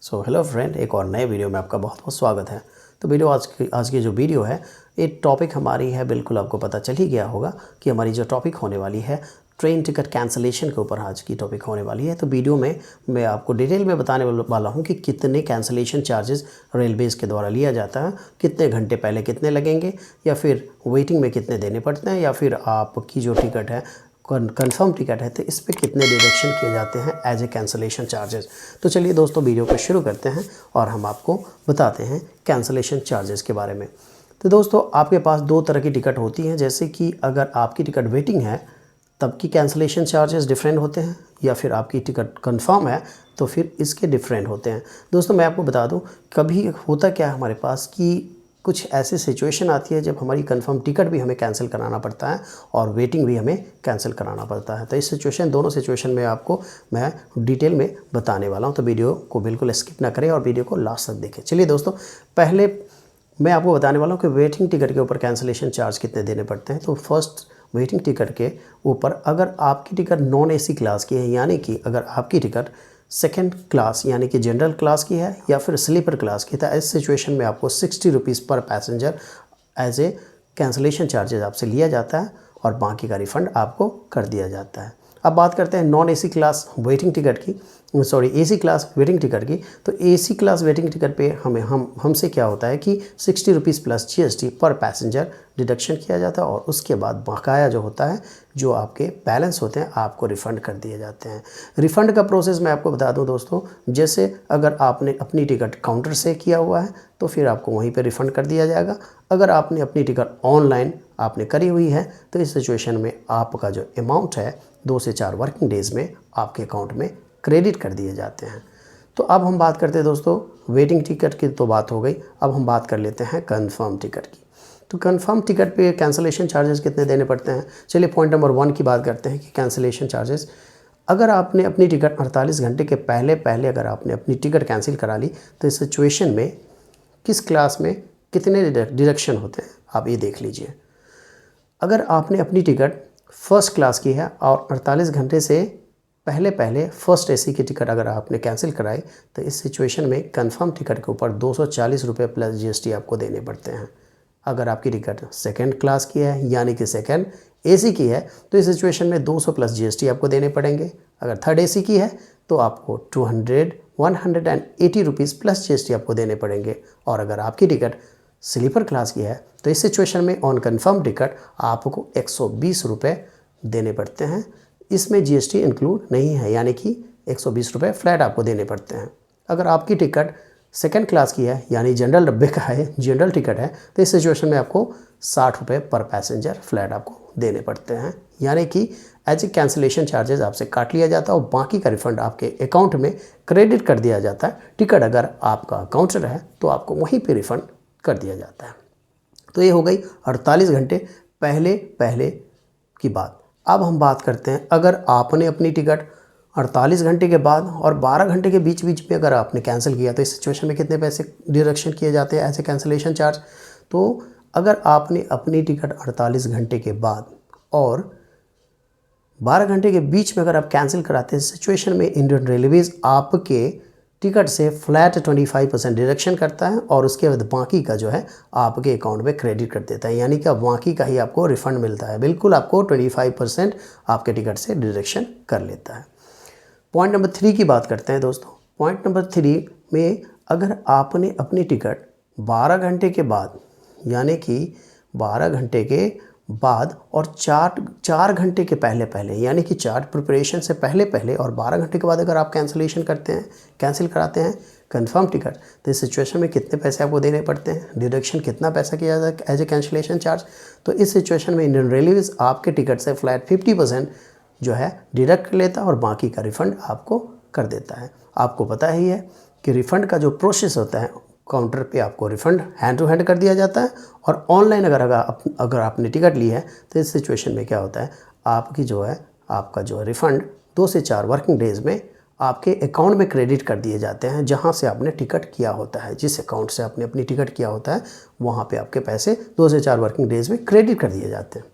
Hello friend, एक और नए वीडियो में आपका बहुत बहुत स्वागत है। तो वीडियो आज की जो वीडियो है, ये टॉपिक हमारी है, बिल्कुल आपको पता चल ही गया होगा कि हमारी जो टॉपिक होने वाली है ट्रेन टिकट कैंसलेशन के ऊपर आज की टॉपिक होने वाली है। तो वीडियो में मैं आपको डिटेल में बताने वाला हूँ कि कितने कैंसलेशन चार्जेस रेलवेज़ के द्वारा लिया जाता है, कितने घंटे पहले कितने लगेंगे, या फिर वेटिंग में कितने देने पड़ते हैं, या फिर आपकी जो टिकट है कंफर्म टिकट है तो इस पर कितने डिडक्शन किए जाते हैं एज ए कैंसलेशन चार्जेस। तो चलिए दोस्तों, वीडियो को शुरू करते हैं और हम आपको बताते हैं कैंसलेशन चार्जेस के बारे में। तो दोस्तों, आपके पास दो तरह की टिकट होती हैं। जैसे कि अगर आपकी टिकट वेटिंग है तब की कैंसलेशन चार्जेस डिफरेंट होते हैं, या फिर आपकी टिकट कंफर्म है तो फिर इसके डिफरेंट होते हैं। दोस्तों, मैं आपको बता दूं, कभी होता क्या है हमारे पास कि कुछ ऐसी सिचुएशन आती है जब हमारी कंफर्म टिकट भी हमें कैंसिल कराना पड़ता है और वेटिंग भी हमें कैंसिल कराना पड़ता है। तो इस दोनों सिचुएशन में आपको मैं डिटेल में बताने वाला हूं। तो वीडियो को बिल्कुल स्किप ना करें और वीडियो को लास्ट तक देखें। चलिए दोस्तों, पहले मैं आपको बताने वाला हूं कि वेटिंग टिकट के ऊपर कैंसिलेशन चार्ज कितने देने पड़ते हैं। तो फर्स्ट, वेटिंग टिकट के ऊपर अगर आपकी टिकट नॉन एसी क्लास की है, यानी कि अगर आपकी टिकट सेकेंड क्लास यानी कि जनरल क्लास की है या फिर स्लीपर क्लास की, तो इस सिचुएशन में आपको 60 rupees per passenger as a cancellation charges आपसे लिया जाता है और बाकी का रिफ़ंड आपको कर दिया जाता है। अब बात करते हैं non AC class waiting ticket की, एसी क्लास वेटिंग टिकट की। तो एसी क्लास वेटिंग टिकट पे हमसे क्या होता है कि 60 रुपीज़ प्लस GST पर पैसेंजर डिडक्शन किया जाता है और उसके बाद बकाया जो होता है, जो आपके बैलेंस होते हैं, आपको रिफ़ंड कर दिए जाते हैं। रिफ़ंड का प्रोसेस मैं आपको बता दूं दोस्तों, जैसे अगर आपने अपनी टिकट काउंटर से किया हुआ है तो फिर आपको वहीं पे रिफ़ंड कर दिया जाएगा। अगर आपने अपनी टिकट ऑनलाइन आपने करी हुई है तो इस सिचुएशन में आपका जो अमाउंट है 2 से 4 वर्किंग डेज़ में आपके अकाउंट में क्रेडिट कर दिए जाते हैं। तो अब हम बात करते हैं दोस्तों, वेटिंग टिकट की तो बात हो गई, अब हम बात कर लेते हैं कंफर्म टिकट की। तो कंफर्म टिकट पे कैंसलेशन चार्जेस कितने देने पड़ते हैं। चलिए पॉइंट नंबर 1 की बात करते हैं कि कैंसलेशन चार्जेस। अगर आपने अपनी टिकट 48 घंटे के पहले अगर आपने अपनी टिकट कैंसिल करा ली तो इस सिचुएशन में किस क्लास में कितने डिडक्शन होते हैं, आप ये देख लीजिए। अगर आपने अपनी टिकट फर्स्ट क्लास की है और 48 घंटे से पहले फर्स्ट एसी की टिकट अगर आपने कैंसिल कराई तो इस सिचुएशन में कंफर्म टिकट के ऊपर 240 रुपये प्लस GST आपको देने पड़ते हैं। अगर आपकी टिकट सेकंड क्लास की है यानी कि सेकंड एसी की है तो इस सिचुएशन में 200 प्लस GST आपको देने पड़ेंगे। अगर थर्ड एसी की है तो आपको 180 रुपीज़ प्लस GST आपको देने पड़ेंगे। और अगर आपकी टिकट स्लीपर क्लास की है तो इस सिचुएशन में ऑन कन्फर्म टिकट आपको 120 रुपये देने पड़ते हैं। इसमें GST इंक्लूड नहीं है, यानी कि 120 रुपये फ्लैट आपको देने पड़ते हैं। अगर आपकी टिकट सेकंड क्लास की है यानी जनरल डब्बे का है, जनरल टिकट है, तो इस सिचुएशन में आपको 60 रुपये पर पैसेंजर फ्लैट आपको देने पड़ते हैं, यानी कि एज ए कैंसिलेशन चार्जेस आपसे काट लिया जाता है और बाकी का रिफंड आपके अकाउंट में क्रेडिट कर दिया जाता है। टिकट अगर आपका काउंटर है तो आपको वहीं पर रिफ़ंड कर दिया जाता है। तो ये हो गई 48 घंटे पहले की बात। अब हम बात करते हैं, अगर आपने अपनी टिकट 48 घंटे के बाद और 12 घंटे के बीच में अगर आपने कैंसिल किया तो इस सिचुएशन में कितने पैसे डिडक्शन किए जाते हैं ऐसे कैंसिलेशन चार्ज। तो अगर आपने अपनी टिकट 48 घंटे के बाद और 12 घंटे के बीच में अगर आप कैंसिल कराते हैं, सिचुएशन में इंडियन रेलवेज़ आपके टिकट से फ्लैट 25% डिडक्शन करता है और उसके बाद बाकी का जो है आपके अकाउंट में क्रेडिट कर देता है, यानी कि अब बाकी का ही आपको रिफ़ंड मिलता है। बिल्कुल आपको 25% आपके टिकट से डिडक्शन कर लेता है। पॉइंट नंबर 3 की बात करते हैं दोस्तों। पॉइंट नंबर 3 में अगर आपने अपनी टिकट 12 घंटे के बाद, यानी कि 12 घंटे के बाद और 4 घंटे के पहले यानी कि चार्ट प्रिपरेशन से पहले और 12 घंटे के बाद अगर आप कैंसिल कराते हैं कंफर्म टिकट, तो इस सिचुएशन में कितने पैसे आपको देने पड़ते हैं, डिडक्शन कितना पैसा किया जाता है एज ए कैंसिलेशन चार्ज। तो इस सिचुएशन में इंडियन रेलवेज़ आपके टिकट से फ्लैट 50% जो है डिडक्ट कर लेता है और बाकी का रिफ़ंड आपको कर देता है। आपको पता ही है कि रिफ़ंड का जो प्रोसेस होता है, काउंटर पे आपको रिफ़ंड हैंड टू हैंड कर दिया जाता है और ऑनलाइन अगर आपने टिकट ली है तो इस सिचुएशन में क्या होता है, आपका जो है रिफ़ंड 2 से 4 वर्किंग डेज़ में आपके अकाउंट में क्रेडिट कर दिए जाते हैं, जहां से आपने टिकट किया होता है। जिस अकाउंट से आपने अपनी टिकट किया होता है वहां पे आपके पैसे 2 से 4 वर्किंग डेज़ में क्रेडिट कर दिए जाते हैं।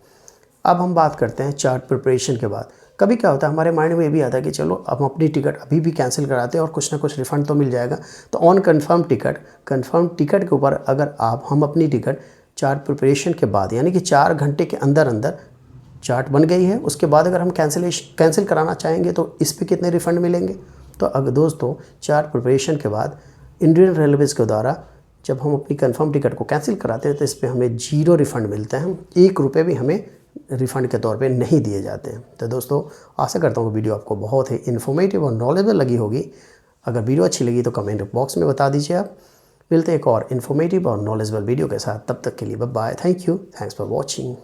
अब हम बात करते हैं चार्ट प्रिपरेशन के बाद। कभी क्या होता है हमारे माइंड में ये भी आता है कि चलो हम अपनी टिकट अभी भी कैंसिल कराते हैं और कुछ ना कुछ रिफ़ंड तो मिल जाएगा। तो ऑन कन्फर्म टिकट के ऊपर अगर हम अपनी टिकट चार्ट प्रिपरेशन के बाद यानी कि 4 घंटे के अंदर अंदर चार्ट बन गई है, उसके बाद अगर हम कैंसिल कराना चाहेंगे तो इस पे कितने रिफ़ंड मिलेंगे। तो अगर दोस्तों चार्ट प्रिपरेशन के बाद इंडियन रेलवेज़ के द्वारा जब हम अपनी कंफर्म टिकट को कैंसिल कराते हैं तो इस पर हमें 0 रिफ़ंड मिलता है, 1 रुपये भी हमें रिफ़ंड के तौर पे नहीं दिए जाते हैं। तो दोस्तों आशा करता हूँ वीडियो आपको बहुत ही इन्फॉर्मेटिव और नॉलेजेबल लगी होगी। अगर वीडियो अच्छी लगी तो कमेंट बॉक्स में बता दीजिए आप। मिलते हैं एक और इन्फॉर्मेटिव और नॉलेजेबल वीडियो के साथ, तब तक के लिए bye bye. Thank you, thanks for watching.